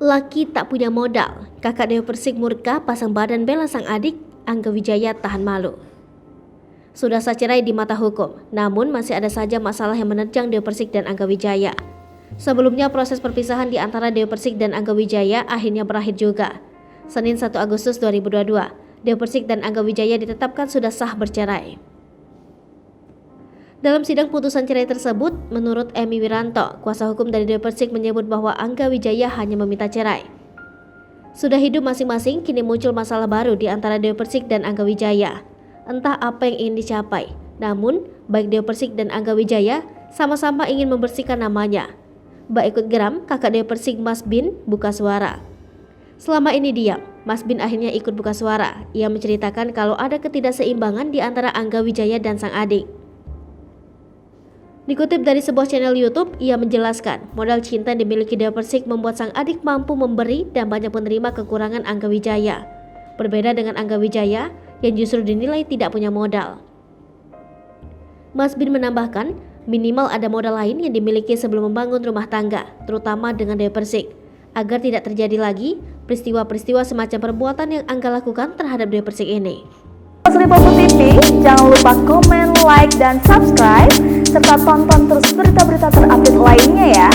Laki tak punya modal, kakak Dewa Persik murka pasang badan bela sang adik, Angga Wijaya tahan malu. Sudah sah cerai di mata hukum, namun masih ada saja masalah yang menerjang Dewa Persik dan Angga Wijaya. Sebelumnya proses perpisahan di antara Dewa Persik dan Angga Wijaya akhirnya berakhir juga. Senin 1 Agustus 2022, Dewa Persik dan Angga Wijaya ditetapkan sudah sah bercerai. Dalam sidang putusan cerai tersebut, menurut Emi Wiranto, kuasa hukum dari Dewa Persik menyebut bahwa Angga Wijaya hanya meminta cerai. Sudah hidup masing-masing, kini muncul masalah baru di antara Dewa Persik dan Angga Wijaya. Entah apa yang ingin dicapai, namun baik Dewa Persik dan Angga Wijaya sama-sama ingin membersihkan namanya. Bak ikut geram, kakak Dewa Persik Mas Bin buka suara. Selama ini diam, Mas Bin akhirnya ikut buka suara. Ia menceritakan kalau ada ketidakseimbangan di antara Angga Wijaya dan sang adik. Dikutip dari sebuah channel YouTube, ia menjelaskan modal cinta yang dimiliki Dewa Persik membuat sang adik mampu memberi dan banyak menerima kekurangan Angga Wijaya. Berbeda dengan Angga Wijaya yang justru dinilai tidak punya modal. Mas Bin menambahkan, minimal ada modal lain yang dimiliki sebelum membangun rumah tangga, terutama dengan Dewa Persik, agar tidak terjadi lagi peristiwa-peristiwa semacam perbuatan yang Angga lakukan terhadap Dewa Persik ini. Lipopo TV, jangan lupa komen, like, dan subscribe, serta tonton terus berita-berita terupdate lainnya ya.